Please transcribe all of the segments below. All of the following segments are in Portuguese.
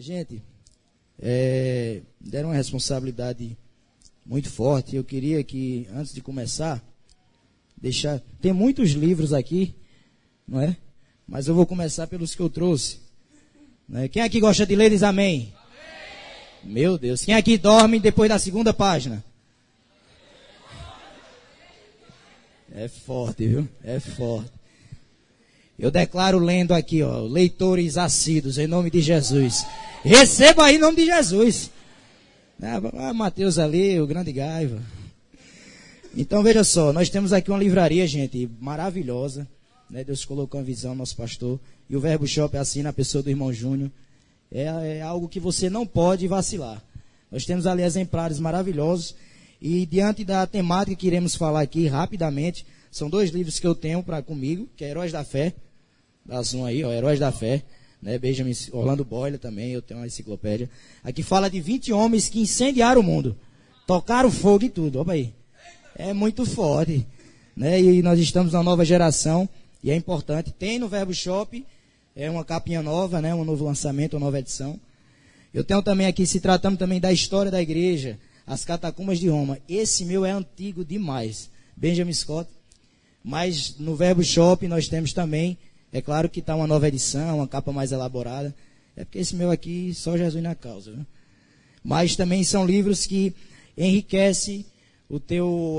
Gente, deram uma responsabilidade muito forte. Eu queria que, antes de começar, tem muitos livros aqui, não é? Mas eu vou começar pelos que eu trouxe. Não é? Quem aqui gosta de ler, diz amém. Amém. Meu Deus. Quem aqui dorme depois da segunda página? É forte, viu? É forte. Eu declaro lendo aqui, ó, leitores assíduos, em nome de Jesus. Receba aí em nome de Jesus. Mateus ali, o grande Gaiva. Então veja só, nós temos aqui uma livraria, gente, maravilhosa. Né? Deus colocou uma visão, nosso pastor. E o Verbo Shop é assim, na pessoa do irmão Júnior. É algo que você não pode vacilar. Nós temos ali exemplares maravilhosos. E diante da temática que iremos falar aqui rapidamente, são 2 livros que eu tenho comigo, que é Heróis da Fé. Dá zoom aí, ó, Heróis da Fé. Né? Benjamin Orlando Boyle também, eu tenho uma enciclopédia. Aqui fala de 20 homens que incendiaram o mundo. Tocaram fogo e tudo, olha aí. É muito forte. Né? E nós estamos na nova geração, e é importante. Tem no Verbo Shop, é uma capinha nova, né? Um novo lançamento, uma nova edição. Eu tenho também aqui, se tratando também da história da igreja, As Catacumbas de Roma. Esse meu é antigo demais. Benjamin Scott. Mas no Verbo Shop nós temos também, é claro que está uma nova edição, uma capa mais elaborada. É porque esse meu aqui, só Jesus na causa. Viu? Mas também são livros que enriquecem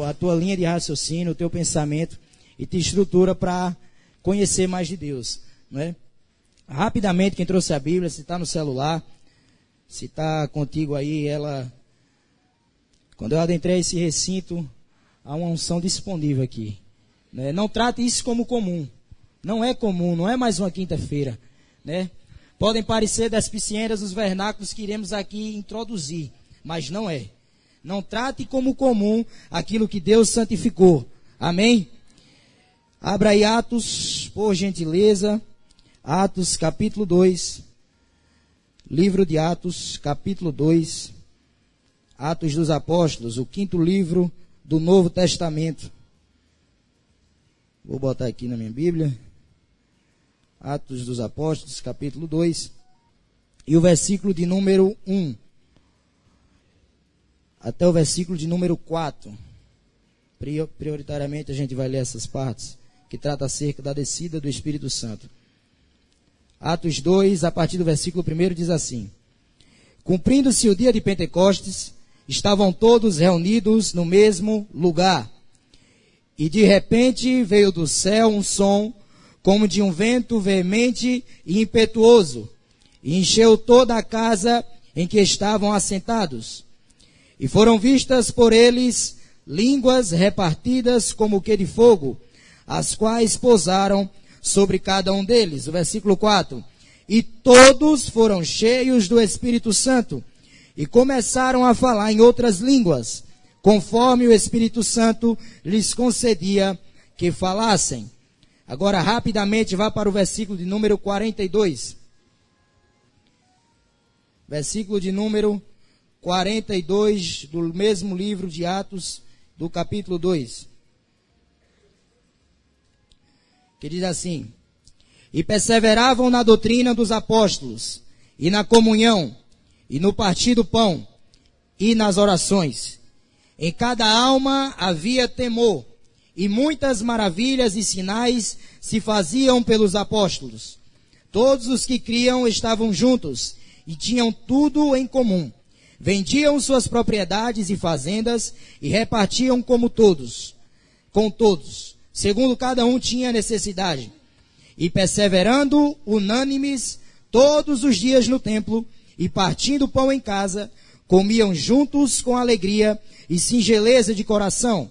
a tua linha de raciocínio, o teu pensamento e te estrutura para conhecer mais de Deus. Não é? Rapidamente, quem trouxe a Bíblia, se está no celular, se está contigo aí, quando eu adentrei esse recinto, há uma unção disponível aqui. Né? Não trate isso como comum. Não é comum, não é mais uma quinta-feira. Né? Podem parecer despiciendas os vernáculos que iremos aqui introduzir, mas não é. Não trate como comum aquilo que Deus santificou. Amém? Abra aí Atos, por gentileza. Atos, capítulo 2. Livro de Atos, capítulo 2. Atos dos Apóstolos, o 5º livro do Novo Testamento. Vou botar aqui na minha Bíblia. Atos dos Apóstolos, capítulo 2. E o versículo de número 1. Até o versículo de número 4. Prioritariamente a gente vai ler essas partes, que trata acerca da descida do Espírito Santo. Atos 2, a partir do versículo 1, diz assim: Cumprindo-se o dia de Pentecostes, estavam todos reunidos no mesmo lugar. E de repente veio do céu um som, como de um vento veemente e impetuoso, e encheu toda a casa em que estavam assentados. E foram vistas por eles línguas repartidas como que de fogo, as quais pousaram sobre cada um deles. O versículo 4. E todos foram cheios do Espírito Santo e começaram a falar em outras línguas, conforme o Espírito Santo lhes concedia que falassem. Agora, rapidamente, vá para o versículo de número 42. Versículo de número 42 do mesmo livro de Atos, do capítulo 2. Que diz assim: E perseveravam na doutrina dos apóstolos, e na comunhão, e no partir do pão, e nas orações. Em cada alma havia temor, e muitas maravilhas e sinais se faziam pelos apóstolos. Todos os que criam estavam juntos, e tinham tudo em comum. Vendiam suas propriedades e fazendas, e repartiam com todos, segundo cada um tinha necessidade. E perseverando unânimes todos os dias no templo, e partindo pão em casa, comiam juntos com alegria e singeleza de coração,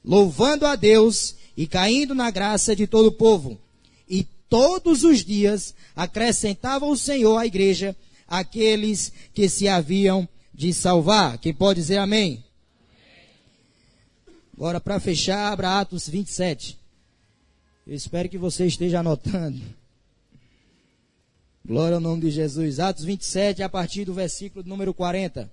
louvando a Deus e caindo na graça de todo o povo. E todos os dias acrescentava o Senhor à igreja aqueles que se haviam de salvar. Quem pode dizer amém? Agora, para fechar, abra Atos 27. Eu espero que você esteja anotando. Glória ao nome de Jesus. Atos 27, a partir do versículo número 40.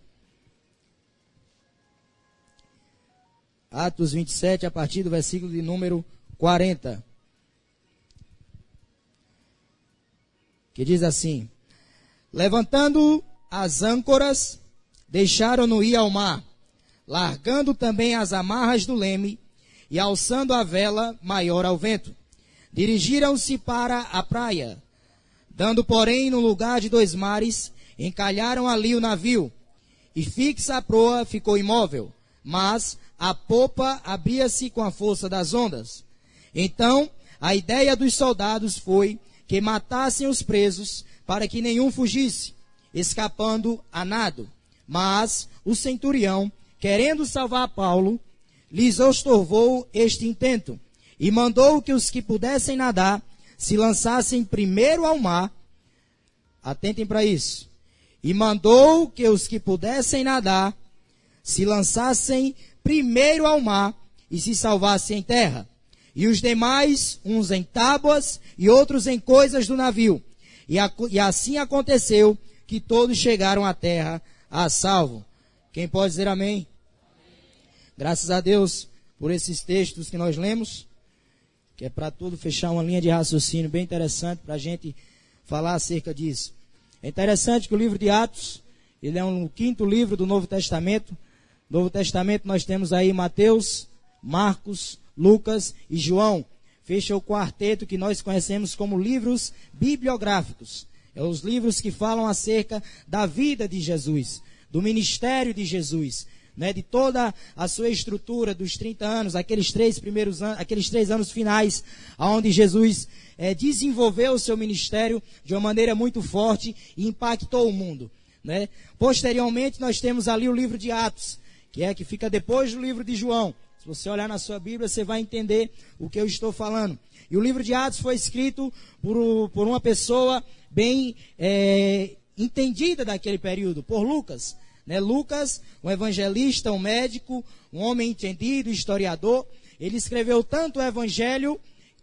Atos 27, a partir do versículo de número 40. Que diz assim: Levantando as âncoras, deixaram-no ir ao mar, largando também as amarras do leme e alçando a vela maior ao vento. Dirigiram-se para a praia, dando, porém, no lugar de 2 mares, encalharam ali o navio, e fixa a proa ficou imóvel, mas a popa abria-se com a força das ondas. Então, a ideia dos soldados foi que matassem os presos, para que nenhum fugisse, escapando a nado. Mas o centurião, querendo salvar Paulo, lhes estorvou este intento, e mandou que os que pudessem nadar se lançassem primeiro ao mar. Atentem para isso. E mandou que os que pudessem nadar se lançassem primeiro ao mar e se salvassem em terra. E os demais, uns em tábuas e outros em coisas do navio. E assim aconteceu que todos chegaram à terra a salvo. Quem pode dizer amém? Graças a Deus por esses textos que nós lemos, que é para tudo fechar uma linha de raciocínio bem interessante para a gente falar acerca disso. É interessante que o livro de Atos, ele é o 5º livro do Novo Testamento. No Novo Testamento nós temos aí Mateus, Marcos, Lucas e João. Fecha o quarteto que nós conhecemos como livros bibliográficos. É os livros que falam acerca da vida de Jesus, do ministério de Jesus, né, de toda a sua estrutura dos 30 anos, aqueles 3 anos finais, onde Jesus desenvolveu o seu ministério de uma maneira muito forte e impactou o mundo, né? Posteriormente, nós temos ali o livro de Atos, que fica depois do livro de João. Se você olhar na sua Bíblia, você vai entender o que eu estou falando. E o livro de Atos foi escrito por uma pessoa bem entendida daquele período, por Lucas. Né? Lucas, um evangelista, um médico, um homem entendido, historiador. Ele escreveu tanto o Evangelho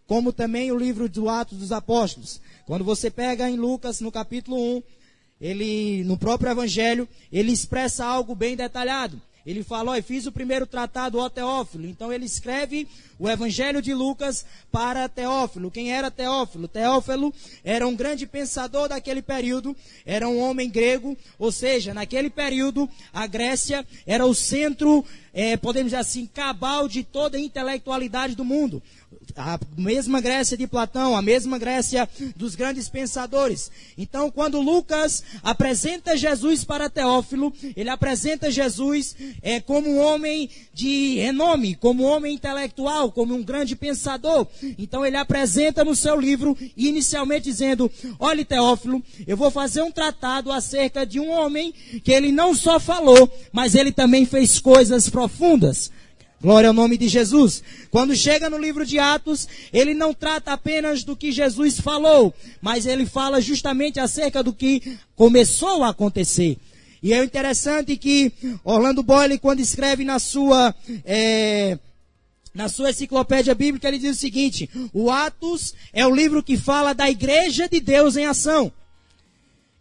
como também o livro do Atos dos Apóstolos. Quando você pega em Lucas, no capítulo 1, no próprio Evangelho, ele expressa algo bem detalhado. Ele fala, fiz o primeiro tratado, ó Teófilo. Então ele escreve o Evangelho de Lucas para Teófilo. Quem era Teófilo? Teófilo era um grande pensador daquele período, era um homem grego, ou seja, naquele período a Grécia era o centro, podemos dizer assim, cabal de toda a intelectualidade do mundo. A mesma Grécia de Platão, a mesma Grécia dos grandes pensadores. Então, quando Lucas apresenta Jesus para Teófilo, ele apresenta Jesus como um homem de renome, como um homem intelectual, como um grande pensador. Então, ele apresenta no seu livro, inicialmente dizendo, olha Teófilo, eu vou fazer um tratado acerca de um homem que ele não só falou, mas ele também fez coisas profundas. Glória ao nome de Jesus. Quando chega no livro de Atos, ele não trata apenas do que Jesus falou, mas ele fala justamente acerca do que começou a acontecer. E é interessante que Orlando Boyle, quando escreve na sua enciclopédia bíblica, ele diz o seguinte: o Atos é o livro que fala da igreja de Deus em ação.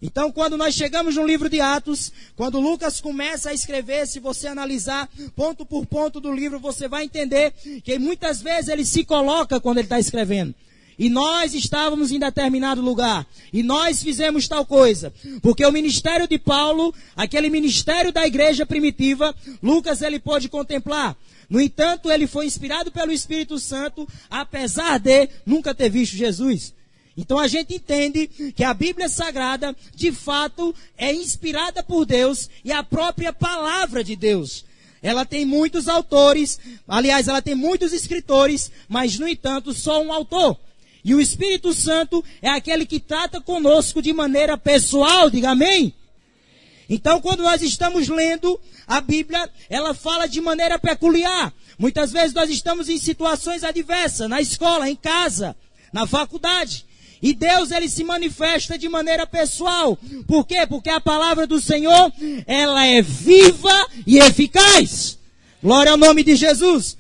Então, quando nós chegamos no livro de Atos, quando Lucas começa a escrever, se você analisar ponto por ponto do livro, você vai entender que muitas vezes ele se coloca quando ele está escrevendo. E nós estávamos em determinado lugar, e nós fizemos tal coisa. Porque o ministério de Paulo, aquele ministério da igreja primitiva, Lucas ele pôde contemplar. No entanto, ele foi inspirado pelo Espírito Santo, apesar de nunca ter visto Jesus. Então a gente entende que a Bíblia Sagrada, de fato, é inspirada por Deus e a própria palavra de Deus. Ela tem muitos autores, aliás, ela tem muitos escritores, mas, no entanto, só um autor. E o Espírito Santo é aquele que trata conosco de maneira pessoal, diga amém? Então, quando nós estamos lendo a Bíblia, ela fala de maneira peculiar. Muitas vezes nós estamos em situações adversas, na escola, em casa, na faculdade. E Deus, ele se manifesta de maneira pessoal. Por quê? Porque a palavra do Senhor, ela é viva e eficaz. Glória ao nome de Jesus.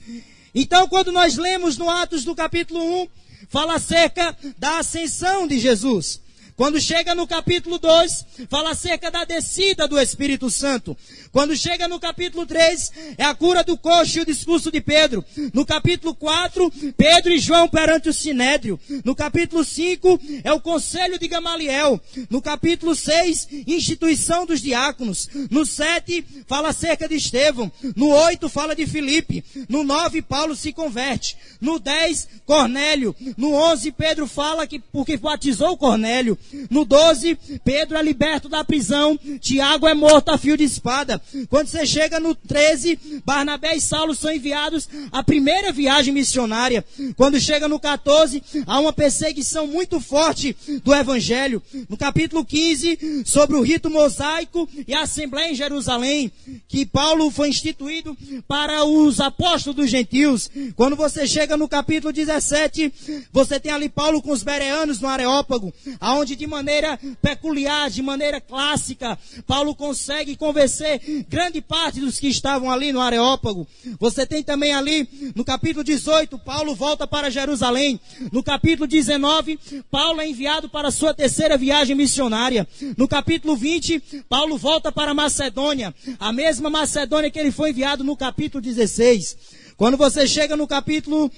Então, quando nós lemos no Atos do capítulo 1, fala acerca da ascensão de Jesus. Quando chega no capítulo 2, fala acerca da descida do Espírito Santo. Quando chega no capítulo 3, é a cura do coxo e o discurso de Pedro. No capítulo 4, Pedro e João perante o Sinédrio. No capítulo 5, é o conselho de Gamaliel. No capítulo 6, instituição dos diáconos. No 7, fala acerca de Estevão. No 8, fala de Filipe. No 9, Paulo se converte. No 10, Cornélio. No 11, Pedro fala que porque batizou Cornélio. No 12, Pedro é liberto da prisão. Tiago é morto a fio de espada. Quando você chega no 13, Barnabé e Saulo são enviados à primeira viagem missionária. Quando chega no 14, há uma perseguição muito forte do evangelho. No capítulo 15, sobre o rito mosaico e a assembleia em Jerusalém, que Paulo foi instituído para os apóstolos dos gentios. Quando você chega no capítulo 17, você tem ali Paulo com os bereanos no Areópago, aonde de maneira peculiar, de maneira clássica, Paulo consegue convencer grande parte dos que estavam ali no Areópago. Você tem também ali, no capítulo 18, Paulo volta para Jerusalém. No capítulo 19, Paulo é enviado para a sua terceira viagem missionária. No capítulo 20, Paulo volta para Macedônia, a mesma Macedônia que ele foi enviado no capítulo 16. Quando você chega no capítulo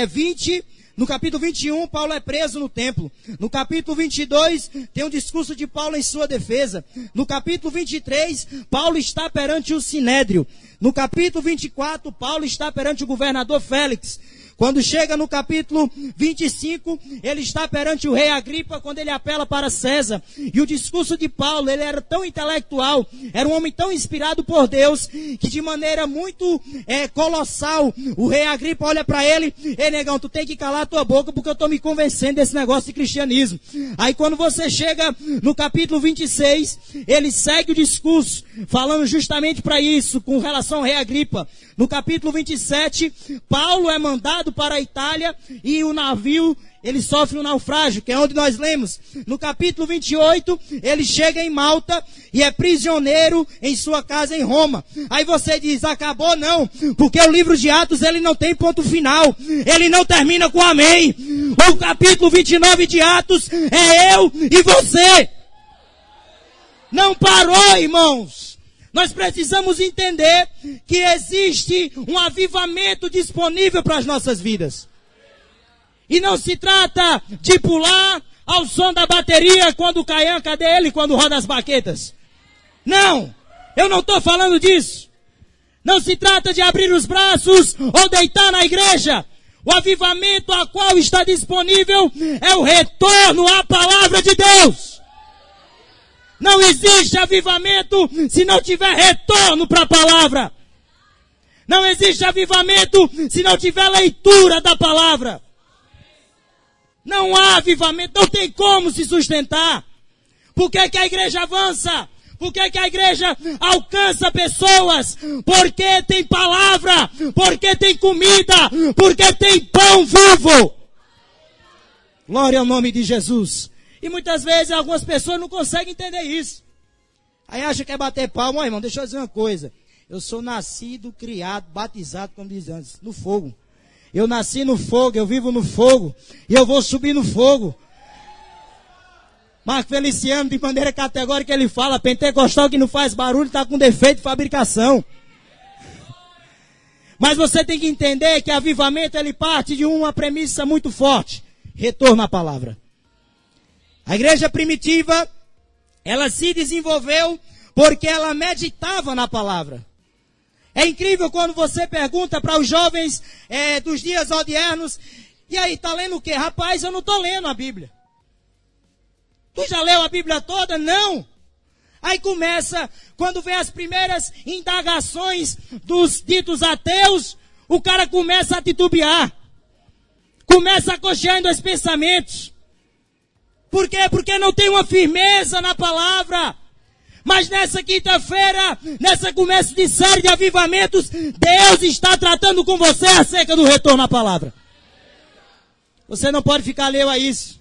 20, no capítulo 21, Paulo é preso no templo. No capítulo 22, tem um discurso de Paulo em sua defesa. No capítulo 23, Paulo está perante o Sinédrio. No capítulo 24, Paulo está perante o governador Félix. Quando chega no capítulo 25, ele está perante o rei Agripa, quando ele apela para César. E o discurso de Paulo, ele era tão intelectual, era um homem tão inspirado por Deus, que de maneira muito colossal, o rei Agripa olha para ele: ei, negão, tu tem que calar a tua boca, porque eu estou me convencendo desse negócio de cristianismo. Aí quando você chega no capítulo 26, ele segue o discurso, falando justamente para isso, com relação ao rei Agripa. No capítulo 27, Paulo é mandado para a Itália e o navio, ele sofre um naufrágio, que é onde nós lemos. No capítulo 28, ele chega em Malta e é prisioneiro em sua casa em Roma. Aí você diz: acabou? Não, porque o livro de Atos, ele não tem ponto final, ele não termina com amém. O capítulo 29 de Atos é eu e você. Não parou, irmãos. Nós precisamos entender que existe um avivamento disponível para as nossas vidas. E não se trata de pular ao som da bateria quando cai a dele, quando roda as baquetas. Não, eu não estou falando disso. Não se trata de abrir os braços ou deitar na igreja. O avivamento a qual está disponível é o retorno à palavra de Deus. Não existe avivamento se não tiver retorno para a palavra. Não existe avivamento se não tiver leitura da palavra. Não há avivamento, não tem como se sustentar. Por que a igreja avança? Por que a igreja alcança pessoas? Porque tem palavra, porque tem comida, porque tem pão vivo. Glória ao nome de Jesus. E muitas vezes algumas pessoas não conseguem entender isso. Aí acha que é bater palma. Ó, irmão, deixa eu dizer uma coisa. Eu sou nascido, criado, batizado, como diz antes, no fogo. Eu nasci no fogo, eu vivo no fogo. E eu vou subir no fogo. Marco Feliciano, de maneira categórica, ele fala: pentecostal que não faz barulho está com defeito de fabricação. Mas você tem que entender que avivamento, ele parte de uma premissa muito forte: retorno à palavra. A igreja primitiva, ela se desenvolveu porque ela meditava na palavra. É incrível quando você pergunta para os jovens dos dias odiernos: e aí, tá lendo o quê? Rapaz, eu não estou lendo a Bíblia. Tu já leu a Bíblia toda? Não. Aí começa, quando vem as primeiras indagações dos ditos ateus, o cara começa a titubear. Começa a cochear em dois pensamentos. Por quê? Porque não tem uma firmeza na palavra. Mas nessa quinta-feira, nessa começo de série de avivamentos, Deus está tratando com você acerca do retorno à palavra. Você não pode ficar alheio a isso.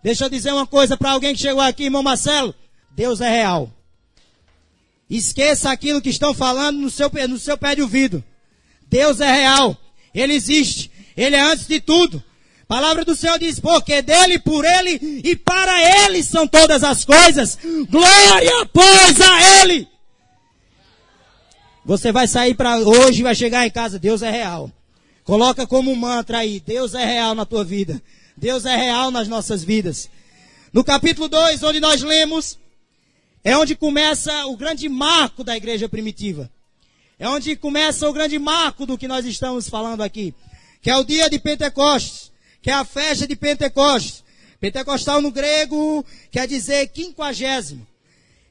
Deixa eu dizer uma coisa para alguém que chegou aqui, irmão Marcelo: Deus é real. Esqueça aquilo que estão falando no seu pé de ouvido. Deus é real. Ele existe. Ele é antes de tudo. Palavra do Senhor diz, porque dele, por ele e para ele são todas as coisas. Glória, pois, a ele. Você vai sair para hoje e vai chegar em casa, Deus é real. Coloca como um mantra aí, Deus é real na tua vida. Deus é real nas nossas vidas. No capítulo 2, onde nós lemos, é onde começa o grande marco da igreja primitiva. É onde começa o grande marco do que nós estamos falando aqui. Que é o dia de Pentecostes. Que é a festa de Pentecostes. Pentecostal no grego quer dizer 50º.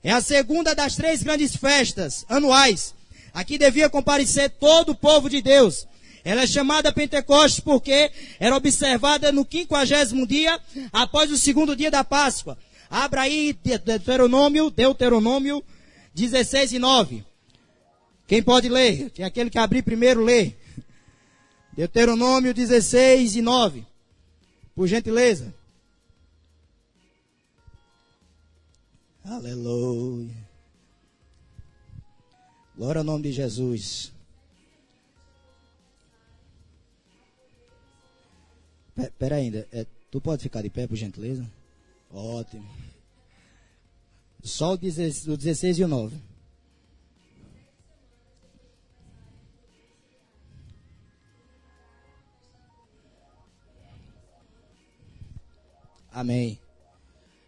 É a segunda das 3 grandes festas anuais. Aqui devia comparecer todo o povo de Deus. Ela é chamada Pentecostes porque era observada no 50º dia após o 2º dia da Páscoa. Abra aí Deuteronômio 16:9. Quem pode ler? Tem aquele que abrir primeiro, lê. Deuteronômio 16:9. Por gentileza. Aleluia. Glória ao nome de Jesus. Pera ainda. Tu pode ficar de pé, por gentileza? Ótimo. Só o 16 e o 9. Amém.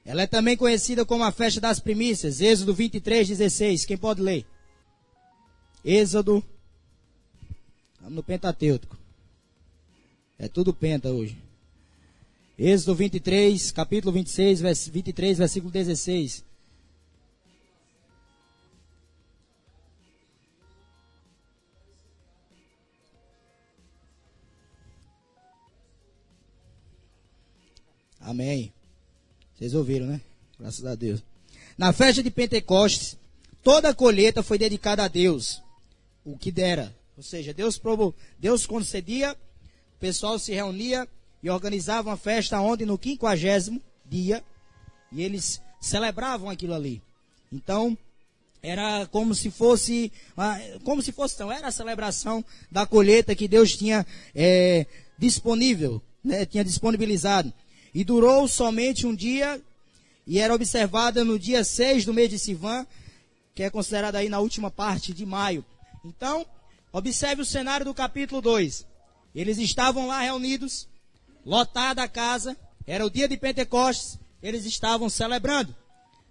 Ela é também conhecida como a festa das primícias. Êxodo 23:16. Quem pode ler? Êxodo. Vamos no Pentateuco. É tudo penta hoje. Êxodo 23, capítulo 26, 23, versículo 16. Amém. Vocês ouviram, né? Graças a Deus. Na festa de Pentecostes, toda a colheita foi dedicada a Deus. O que dera. Ou seja, Deus concedia, o pessoal se reunia e organizava uma festa onde no 50º dia, e eles celebravam aquilo ali. Então, era como se fosse não, era a celebração da colheita que Deus tinha disponível, né, tinha disponibilizado. E durou somente um dia, e era observada no dia 6 do mês de Sivan, que é considerado aí na última parte de maio. Então, observe o cenário do capítulo 2. Eles estavam lá reunidos, lotada a casa, era o dia de Pentecostes, eles estavam celebrando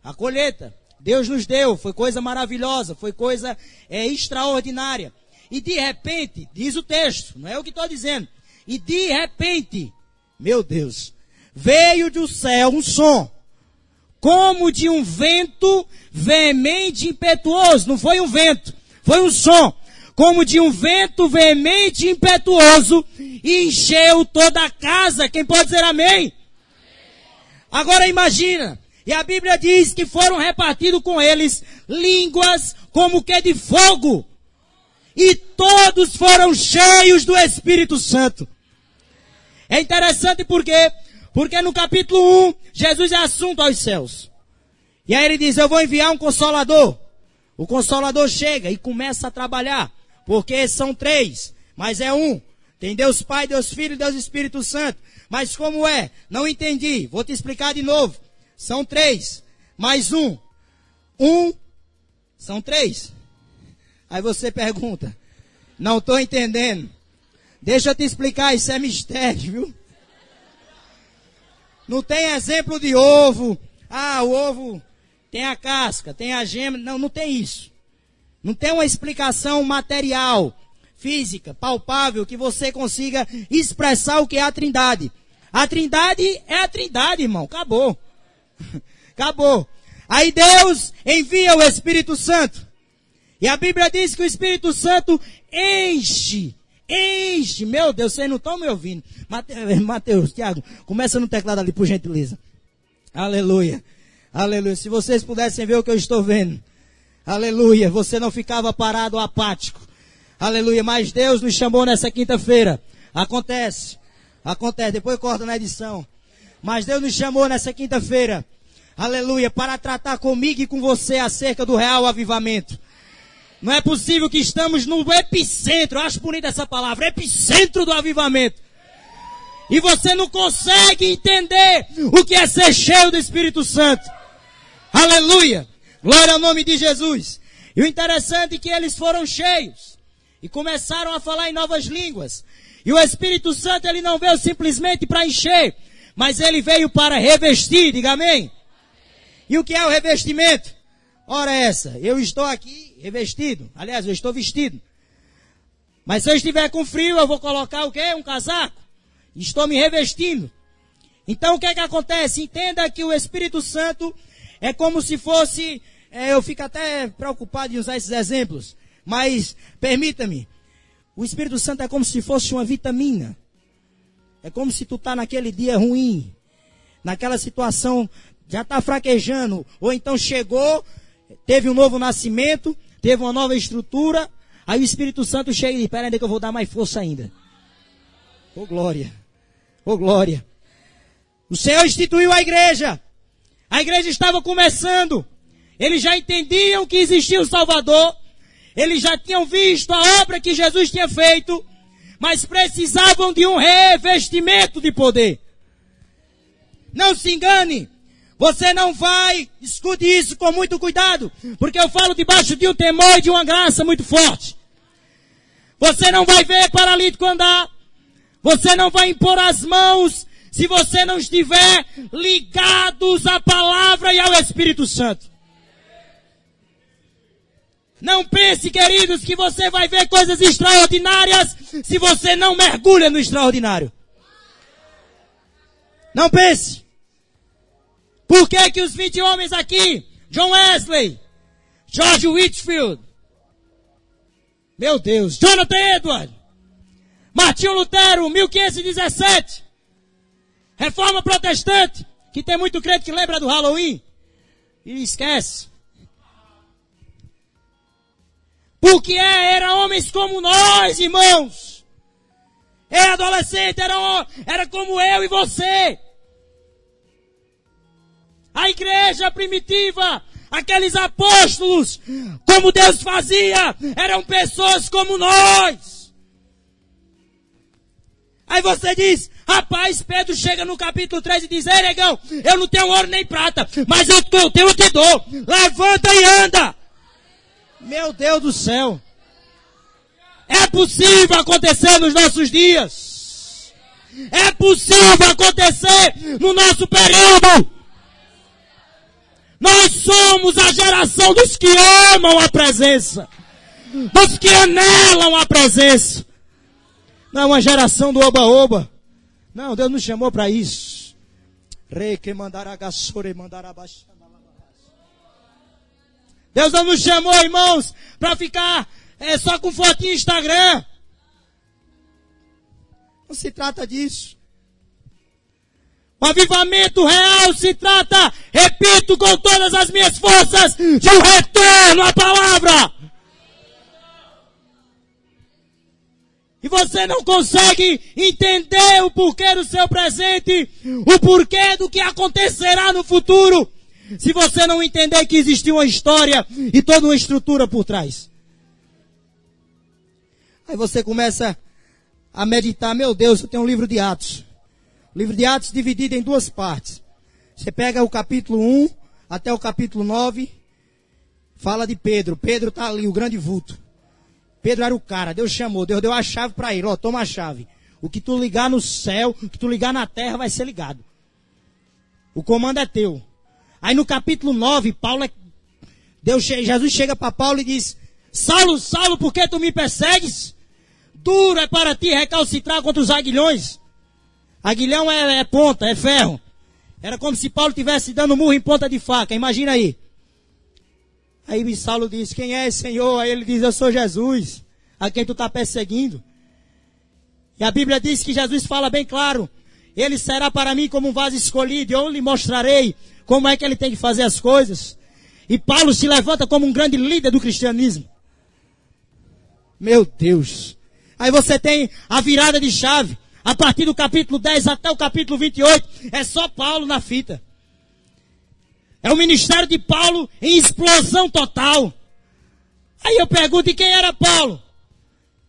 a colheita. Deus nos deu, foi coisa maravilhosa, foi coisa extraordinária. E de repente, diz o texto, não é o que estou dizendo, e de repente, meu Deus, veio do céu um som, como de um vento veemente e impetuoso. Não foi um vento, foi um som, como de um vento veemente e impetuoso, e encheu toda a casa. Quem pode dizer amém? Agora imagina, e a Bíblia diz que foram repartidos com eles línguas como que de fogo, e todos foram cheios do Espírito Santo. É interessante porque no capítulo 1, Jesus é assunto aos céus. E aí ele diz, eu vou enviar um Consolador. O Consolador chega e começa a trabalhar. Porque são 3, mas é um. Tem Deus Pai, Deus Filho e Deus Espírito Santo. Mas como é? Não entendi. Vou te explicar de novo. São 3, mais um. São 3. Aí você pergunta, não estou entendendo. Deixa eu te explicar, isso é mistério, viu? Não tem exemplo de ovo. Ah, o ovo tem a casca, tem a gema. Não, não tem isso. Não tem uma explicação material, física, palpável, que você consiga expressar o que é a Trindade. A Trindade é a Trindade, irmão. Acabou. Acabou. Aí Deus envia o Espírito Santo. E a Bíblia diz que o Espírito Santo enche. Meu Deus, vocês não estão me ouvindo. Mateus, Tiago, começa no teclado ali, por gentileza. Aleluia. Aleluia. Se vocês pudessem ver o que eu estou vendo. Aleluia. Você não ficava parado, apático. Aleluia. Mas Deus nos chamou nessa quinta-feira. Acontece. Depois corta na edição. Mas Deus nos chamou nessa quinta-feira. Aleluia. Para tratar comigo e com você acerca do real avivamento. Não é possível que estamos no epicentro, eu acho bonita essa palavra, epicentro do avivamento. E você não consegue entender o que é ser cheio do Espírito Santo. Aleluia! Glória ao nome de Jesus. E o interessante é que eles foram cheios e começaram a falar em novas línguas. E o Espírito Santo, ele não veio simplesmente para encher, mas ele veio para revestir, diga amém. E o que é o revestimento? Ora essa, eu estou aqui revestido, aliás, eu estou vestido. Mas se eu estiver com frio, eu vou colocar o quê? Um casaco. Estou me revestindo. Então o que é que acontece? Entenda que o Espírito Santo é como se fosse, eu fico até preocupado em usar esses exemplos, mas permita-me, o Espírito Santo é como se fosse uma vitamina. É como se tu está naquele dia ruim, naquela situação, já está fraquejando, ou então chegou, teve um novo nascimento, teve uma nova estrutura, aí o Espírito Santo chega e diz, espera ainda que eu vou dar mais força ainda. Oh glória, oh glória. O Senhor instituiu a igreja estava começando, eles já entendiam que existia o Salvador, eles já tinham visto a obra que Jesus tinha feito, mas precisavam de um revestimento de poder. Não se engane, você não vai, escute isso com muito cuidado, porque eu falo debaixo de um temor e de uma graça muito forte. Você não vai ver paralítico andar, você não vai impor as mãos, se você não estiver ligados à palavra e ao Espírito Santo. Não pense, queridos, que você vai ver coisas extraordinárias se você não mergulha no extraordinário. Não pense. Por que que os 20 homens aqui, John Wesley, George Whitefield, meu Deus, Jonathan Edwards, Martinho Lutero, 1517, Reforma Protestante, que tem muito crente que lembra do Halloween e esquece. Porque eram homens como nós, irmãos. Era adolescente, era como eu e você. A igreja primitiva, aqueles apóstolos, como Deus fazia, eram pessoas como nós. Aí você diz, rapaz, Pedro chega no capítulo 3 e diz, ei negão, eu não tenho ouro nem prata, mas eu te dou, levanta e anda. Meu Deus do céu. É possível acontecer nos nossos dias. É possível acontecer no nosso período. Nós somos a geração dos que amam a presença. Dos que anelam a presença. Não é uma geração do oba-oba. Não, Deus nos chamou para isso. Deus não nos chamou, irmãos, para ficar só com fotinho Instagram. Não se trata disso. O avivamento real se trata, repito com todas as minhas forças, de um retorno à palavra. E você não consegue entender o porquê do seu presente, o porquê do que acontecerá no futuro, se você não entender que existe uma história e toda uma estrutura por trás. Aí você começa a meditar, meu Deus, eu tenho um livro de Atos. O livro de Atos dividido em duas partes. Você pega o capítulo 1 até o capítulo 9, fala de Pedro. Pedro está ali, o grande vulto. Pedro era o cara, Deus chamou, Deus deu a chave para ele, toma a chave. O que tu ligar no céu, o que tu ligar na terra vai ser ligado. O comando é teu. Aí no capítulo 9, Jesus chega para Paulo e diz, Saulo, Saulo, por que tu me persegues? Duro é para ti recalcitrar contra os aguilhões. Aguilhão é ponta, é ferro. Era como se Paulo estivesse dando murro em ponta de faca, imagina aí. Aí Saulo diz, quem é esse Senhor? Aí ele diz, eu sou Jesus, a quem tu está perseguindo. E a Bíblia diz que Jesus fala bem claro, ele será para mim como um vaso escolhido, e eu lhe mostrarei como é que ele tem que fazer as coisas. E Paulo se levanta como um grande líder do cristianismo. Meu Deus. Aí você tem a virada de chave. A partir do capítulo 10 até o capítulo 28, é só Paulo na fita. É o ministério de Paulo em explosão total. Aí eu pergunto, e quem era Paulo?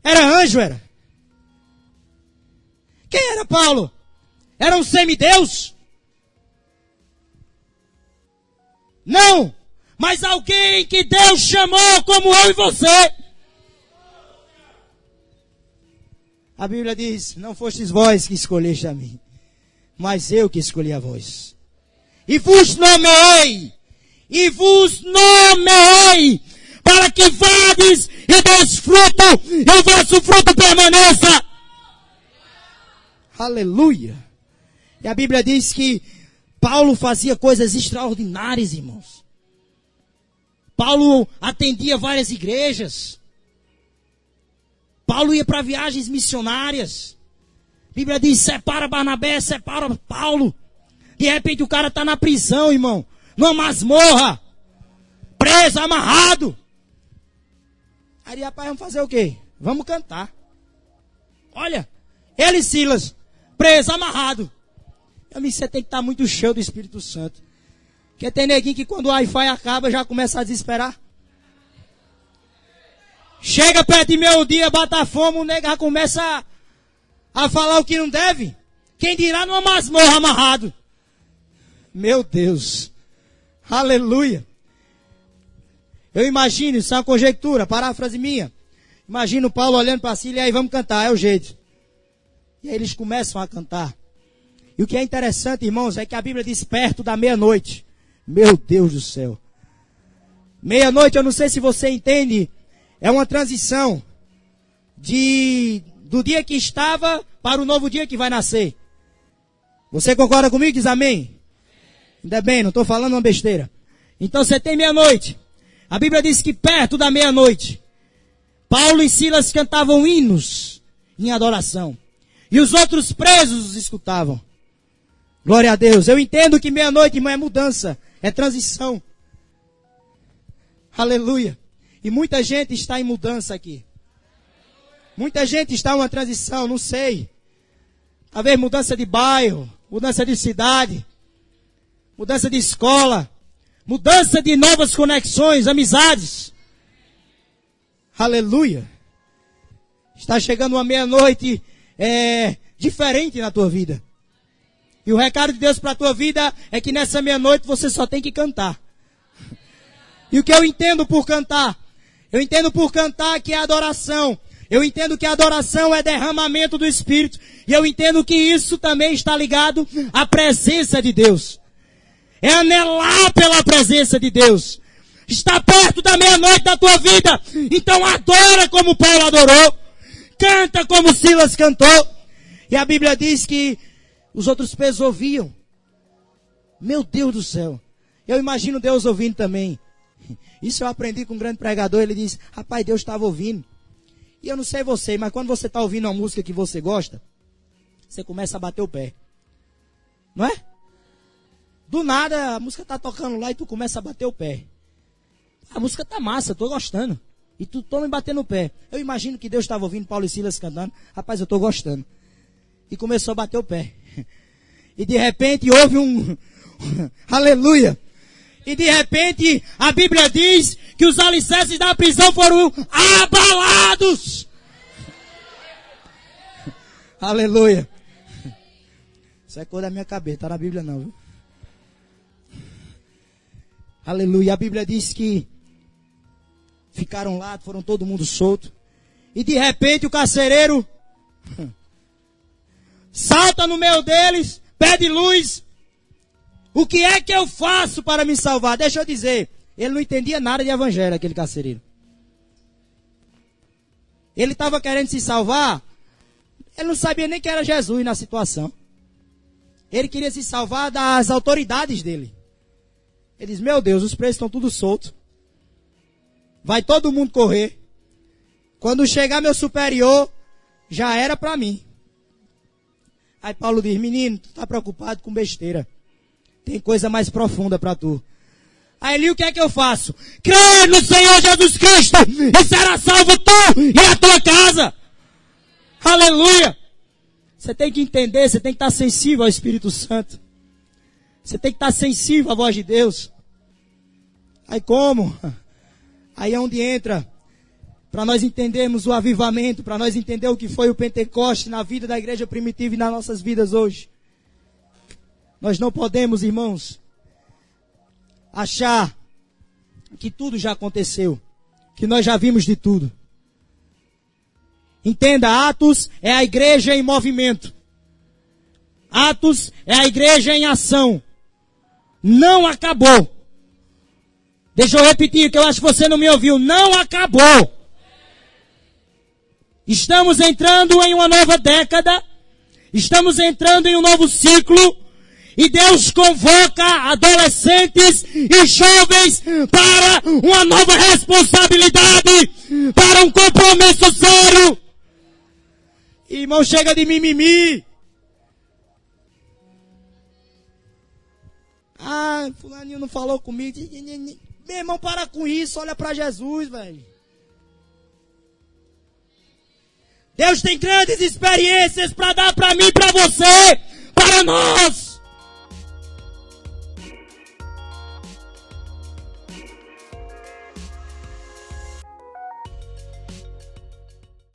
Era anjo, era? Quem era Paulo? Era um semideus? Não, mas alguém que Deus chamou como eu e você. A Bíblia diz, não fostes vós que escolheste a mim, mas eu que escolhi a vós. E vos nomeei, para que vades e deis fruto, e o vosso fruto permaneça. Aleluia. E a Bíblia diz que Paulo fazia coisas extraordinárias, irmãos. Paulo atendia várias igrejas. Paulo ia para viagens missionárias. A Bíblia diz, separa Barnabé, separa Paulo. De repente o cara está na prisão, irmão. Numa masmorra. Preso, amarrado. Aí, rapaz, vamos fazer o quê? Vamos cantar. Olha, ele e Silas, preso, amarrado. Você tem que estar muito cheio do Espírito Santo. Porque tem neguinho que quando o Wi-Fi acaba já começa a desesperar. Chega perto de meio-dia, bata a fome, o nego já começa a falar o que não deve. Quem dirá numa masmorra amarrado. Meu Deus. Aleluia. Eu imagino, isso é uma conjectura, paráfrase minha. Imagino Paulo olhando para si e aí vamos cantar, é o jeito. E aí eles começam a cantar. E o que é interessante, irmãos, é que a Bíblia diz perto da meia-noite. Meu Deus do céu. Meia-noite, eu não sei se você entende, é uma transição do dia que estava para o novo dia que vai nascer. Você concorda comigo? Diz amém? Ainda bem, não estou falando uma besteira. Então você tem meia-noite. A Bíblia diz que perto da meia-noite, Paulo e Silas cantavam hinos em adoração. E os outros presos os escutavam. Glória a Deus. Eu entendo que meia-noite, irmão, é mudança. É transição. Aleluia. E muita gente está em mudança aqui. Muita gente está em uma transição, não sei. Talvez mudança de bairro, mudança de cidade, mudança de escola, mudança de novas conexões, amizades. Aleluia. Está chegando uma meia-noite diferente na tua vida. E o recado de Deus para a tua vida é que nessa meia-noite você só tem que cantar. E o que eu entendo por cantar? Eu entendo por cantar que é adoração. Eu entendo que a adoração é derramamento do Espírito. E eu entendo que isso também está ligado à presença de Deus. É anelar pela presença de Deus. Está perto da meia-noite da tua vida. Então adora como Paulo adorou. Canta como Silas cantou. E a Bíblia diz que os outros presos ouviam. Meu Deus do céu. Eu imagino Deus ouvindo também. Isso eu aprendi com um grande pregador. Ele disse, rapaz, Deus estava ouvindo. E eu não sei você, mas quando você está ouvindo uma música que você gosta, você começa a bater o pé. Não é? Do nada, a música está tocando lá e tu começa a bater o pé. A música está massa, estou gostando. E tu toma e batendo o pé. Eu imagino que Deus estava ouvindo Paulo e Silas cantando. Rapaz, eu estou gostando. E começou a bater o pé. E de repente houve um... Aleluia! E de repente a Bíblia diz que os alicerces da prisão foram abalados. Aleluia! Isso é cor da minha cabeça, está na Bíblia não, viu? Aleluia! A Bíblia diz que ficaram lá, foram todo mundo solto. E de repente o carcereiro salta no meio deles, pede luz. O que é que eu faço para me salvar? Deixa eu dizer, ele não entendia nada de evangelho, aquele carcereiro. Ele estava querendo se salvar, ele não sabia nem que era Jesus na situação. Ele queria se salvar das autoridades dele. Ele diz, meu Deus, os presos estão tudo soltos. Vai todo mundo correr. Quando chegar meu superior, já era para mim. Aí Paulo diz, menino, tu está preocupado com besteira. Tem coisa mais profunda para tu. Aí ele, o que é que eu faço? Crê no Senhor Jesus Cristo e será salvo tu e a tua casa. Aleluia. Você tem que entender, você tem que estar sensível ao Espírito Santo. Você tem que estar sensível à voz de Deus. Aí como? Aí é onde entra, para nós entendermos o avivamento, para nós entender o que foi o Pentecoste na vida da igreja primitiva e nas nossas vidas hoje. Nós não podemos, irmãos, achar que tudo já aconteceu, que nós já vimos de tudo. Entenda, Atos é a igreja em movimento. Atos é a igreja em ação. Não acabou. Deixa eu repetir, que eu acho que você não me ouviu. Não acabou. Estamos entrando em uma nova década. Estamos entrando em um novo ciclo. E Deus convoca adolescentes e jovens para uma nova responsabilidade, para um compromisso sério. Irmão, chega de mimimi. Ah, fulaninho não falou comigo. Meu irmão, para com isso, olha para Jesus, velho. Deus tem grandes experiências para dar para mim, para você, para nós.